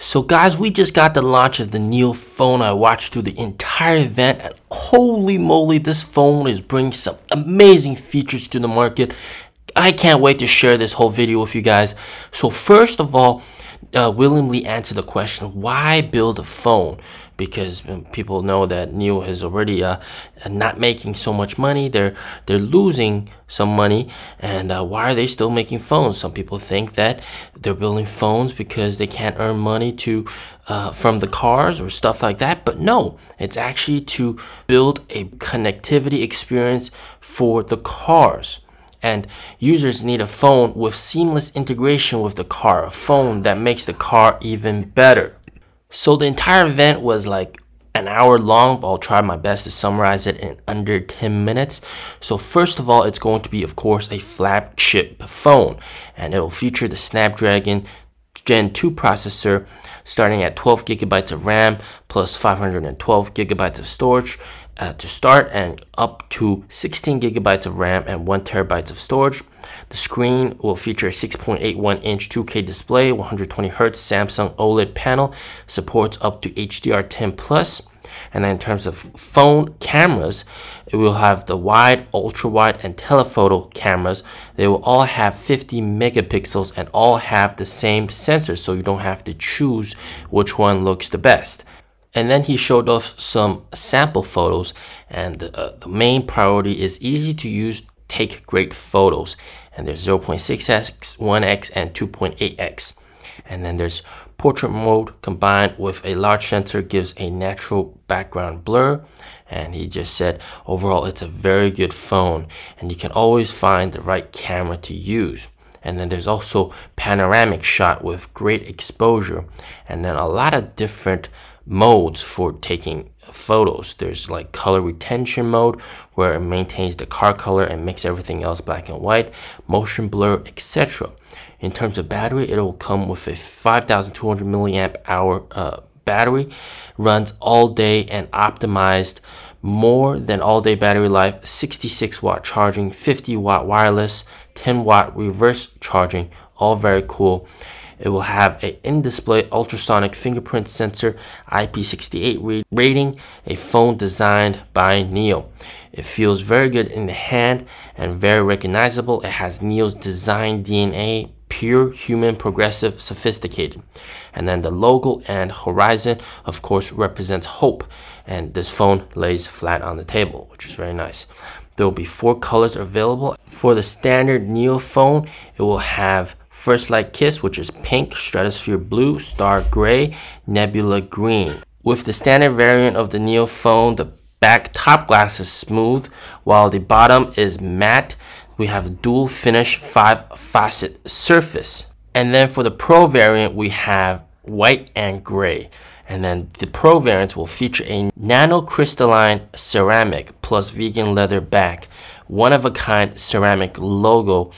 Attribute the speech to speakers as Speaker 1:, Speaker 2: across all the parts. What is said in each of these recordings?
Speaker 1: So guys, we just got the launch of the NIO phone. I watched through the entire event and holy moly, this phone is bringing some amazing features to the market. I can't wait to share this whole video with you guys. So first of all, willingly answer the question, why build a phone? Because people know that NIO is already not making so much money. They're losing some money, and why are they still making phones? Some people think that they're building phones because they can't earn money from the cars or stuff like that. But no, it's actually to build a connectivity experience for the cars. And users need a phone with seamless integration with the car, a phone that makes the car even better. So the entire event was like an hour long, but I'll try my best to summarize it in under 10 minutes. So first of all, it's going to be, of course, a flagship phone, and it will feature the Snapdragon Gen 2 processor starting at 12 gigabytes of RAM plus 512 gigabytes of storage to start, and up to 16 gigabytes of RAM and 1 terabyte of storage. The screen will feature a 6.81-inch 2K display, 120Hz Samsung OLED panel, supports up to HDR10+. And then in terms of phone cameras, it will have the wide, ultra-wide, and telephoto cameras. They will all have 50 megapixels and all have the same sensor, so you don't have to choose which one looks the best. And then he showed off some sample photos, and the main priority is easy to use, take great photos. And there's 0.6x, 1x, and 2.8x. And then there's portrait mode combined with a large sensor gives a natural background blur. And he just said overall it's a very good phone, and you can always find the right camera to use. And then there's also panoramic shot with great exposure, and then a lot of different modes for taking photos. There's like color retention mode, where it maintains the car color and makes everything else black and white, motion blur, etc. In terms of battery, it will come with a 5,200 milliamp hour battery, runs all day and optimized more than all day battery life, 66 watt charging, 50 watt wireless, 10 watt reverse charging, all very cool. It will have an in-display ultrasonic fingerprint sensor, IP68 rating, a phone designed by NIO. It feels very good in the hand and very recognizable. It has NIO's design DNA, pure, human, progressive, sophisticated. And then the logo and horizon, of course, represents hope. And this phone lays flat on the table, which is very nice. There will be 4 colors available. For the standard NIO phone, it will have First Light Kiss, which is pink, Stratosphere blue, Star gray, Nebula green. With the standard variant of the NIO phone, the back top glass is smooth, while the bottom is matte. We have a dual finish 5-facet surface. And then for the Pro variant, we have white and gray. And then the Pro variants will feature a nano-crystalline ceramic plus vegan leather back, one-of-a-kind ceramic logo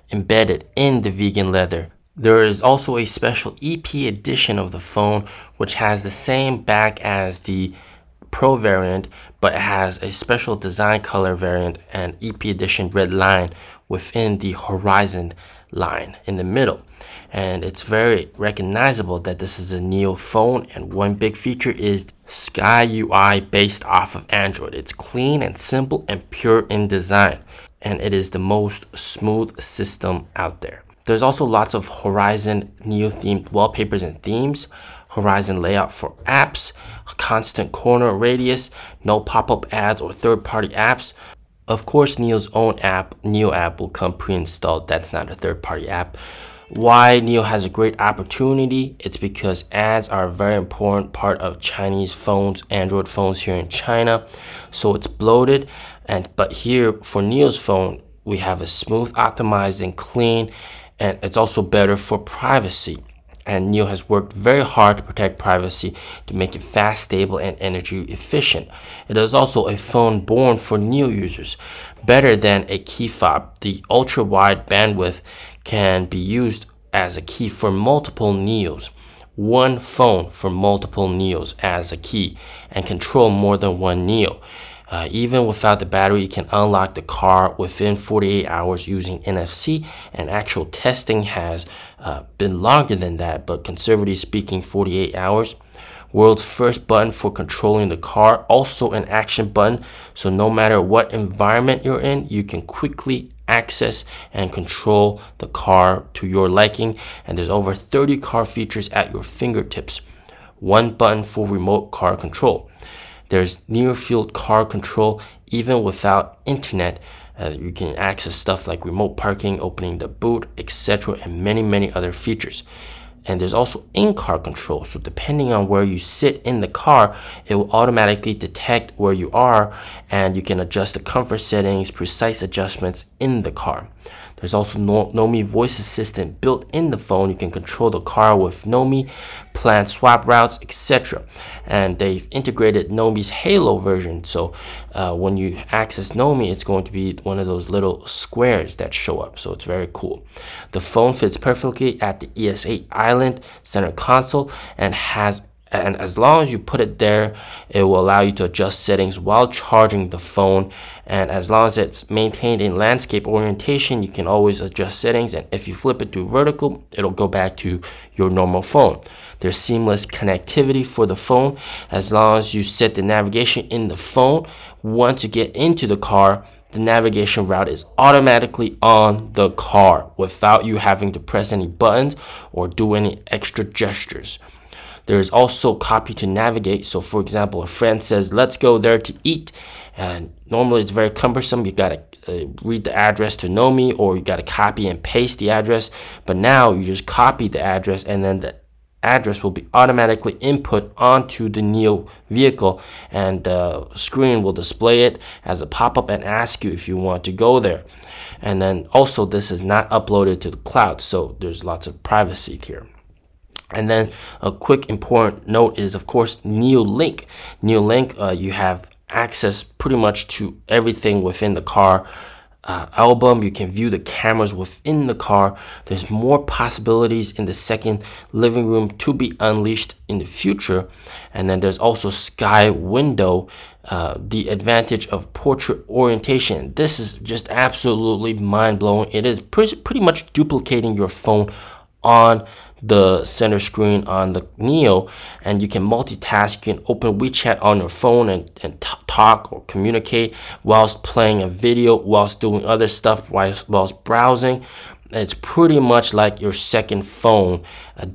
Speaker 1: embedded in the vegan leather. There is also a special EP edition of the phone, which has the same back as the Pro variant, but it has a special design color variant and EP edition red line within the horizon line in the middle. And it's very recognizable that this is a NIO phone, and one big feature is Sky UI based off of Android. It's clean and simple and pure in design, and it is the most smooth system out there. There's also lots of Horizon NIO themed wallpapers and themes, Horizon layout for apps, constant corner radius, no pop-up ads or third-party apps. Of course, NIO's own app, NIO app, will come pre-installed. That's not a third-party app. Why NIO has a great opportunity? It's because ads are a very important part of Chinese phones, Android phones here in China. So it's bloated, but here for NIO's phone, we have a smooth, optimized, and clean, and it's also better for privacy. And NIO has worked very hard to protect privacy to make it fast, stable, and energy efficient. It is also a phone born for NIO users, better than a key fob. The ultra-wide bandwidth can be used as a key for multiple NIOs. One phone for multiple NIOs as a key, and control more than one NIO. Even without the battery, you can unlock the car within 48 hours using NFC, and actual testing has been longer than that, but conservatively speaking, 48 hours. World's first button for controlling the car, also an action button, so no matter what environment you're in, you can quickly access and control the car to your liking. And there's over 30 car features at your fingertips. One button for remote car control. There's near field car control even without internet. You can access stuff like remote parking, opening the boot, etc., and many other features. And there's also in-car control. So depending on where you sit in the car, it will automatically detect where you are, and you can adjust the comfort settings, precise adjustments in the car. There's also Nomi voice assistant built in the phone. You can control the car with Nomi, plan swap routes, etc. And they've integrated Nomi's Halo version. So when you access Nomi, it's going to be one of those little squares that show up. So it's very cool. The phone fits perfectly at the ES8 Island center console and as long as you put it there, it will allow you to adjust settings while charging the phone. And as long as it's maintained in landscape orientation, you can always adjust settings. And if you flip it to vertical, it'll go back to your normal phone. There's seamless connectivity for the phone. As long as you set the navigation in the phone, once you get into the car, the navigation route is automatically on the car without you having to press any buttons or do any extra gestures. There's also copy to navigate. So for example, a friend says, let's go there to eat. And normally it's very cumbersome. You got to read the address to Nomi, or you got to copy and paste the address. But now you just copy the address, and then the address will be automatically input onto the NIO vehicle, and the screen will display it as a pop-up and ask you if you want to go there. And then also this is not uploaded to the cloud, so there's lots of privacy here. And then a quick important note is, of course, NIO Link. NIO Link, you have access pretty much to everything within the car. Album, you can view the cameras within the car. There's more possibilities in the second living room to be unleashed in the future. And then there's also Sky Window, the advantage of portrait orientation. This is just absolutely mind-blowing. It is pretty much duplicating your phone on the center screen on the NIO, and you can multitask. You can open WeChat on your phone and talk or communicate whilst playing a video, whilst doing other stuff, whilst browsing. It's pretty much like your second phone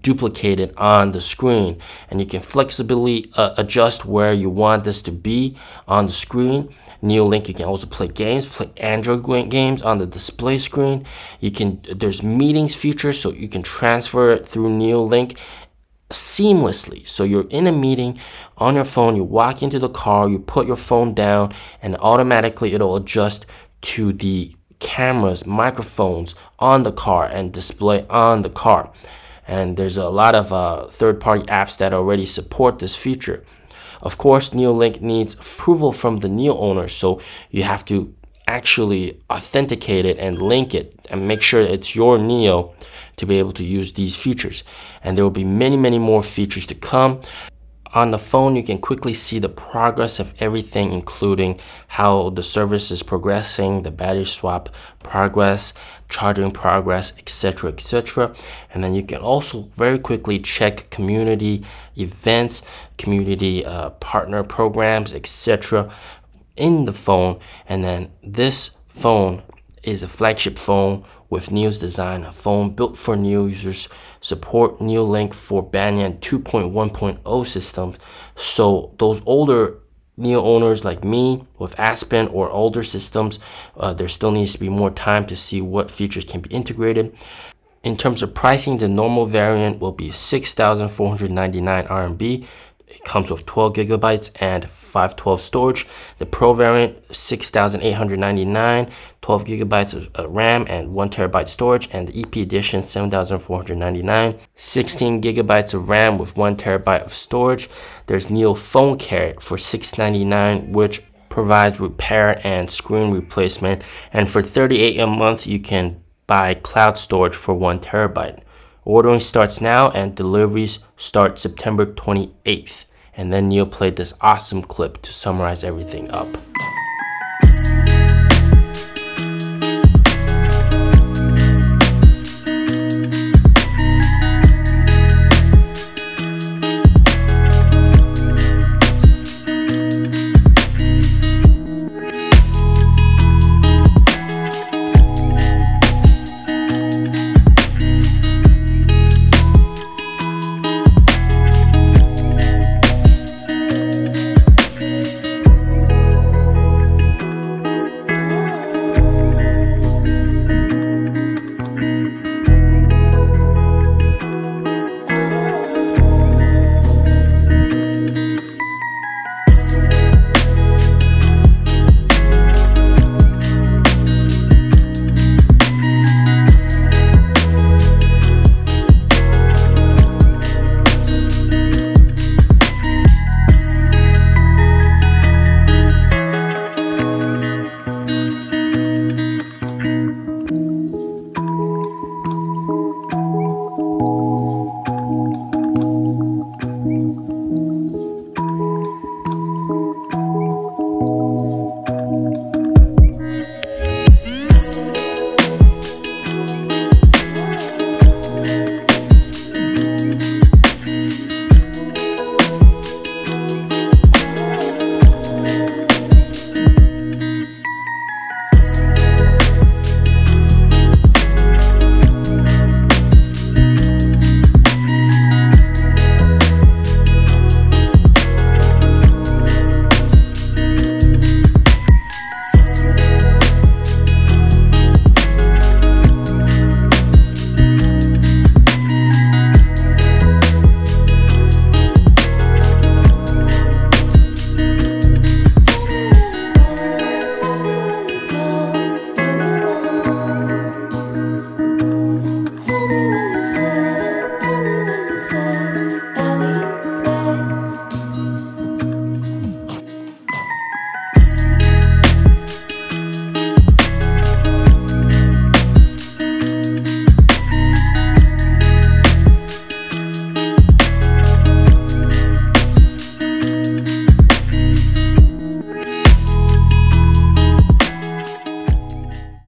Speaker 1: duplicated on the screen, and you can flexibly adjust where you want this to be on the screen. NIO Link, you can also play games, play Android games on the display screen. There's meetings feature, so you can transfer it through NIO Link seamlessly. So you're in a meeting on your phone, you walk into the car, you put your phone down, and automatically it'll adjust to the cameras, microphones on the car and display on the car. And there's a lot of third-party apps that already support this feature. Of course, NIO Link needs approval from the NIO owner, so you have to actually authenticate it and link it and make sure it's your NIO to be able to use these features. And there will be many more features to come. On the phone, you can quickly see the progress of everything, including how the service is progressing, the battery swap progress, charging progress, etc. And then you can also very quickly check community events, community partner programs, etc. in the phone. And then this phone is a flagship phone with NIO's design, a phone built for NIO users, support NIO Link for Banyan 2.1.0 systems. So those older NIO owners like me with Aspen or older systems, there still needs to be more time to see what features can be integrated. In terms of pricing, the normal variant will be 6,499 RMB. It comes with 12 gigabytes and 512 storage. The Pro variant, 6,899, 12 gigabytes of RAM and 1 terabyte storage. And the EP edition, 7,499, 16 gigabytes of RAM with 1 terabyte of storage. There's NIO Phone Care for 699, which provides repair and screen replacement. And for 38 a month, you can buy cloud storage for 1 terabyte. Ordering starts now and deliveries start September 28th. And then NIO played this awesome clip to summarize everything up.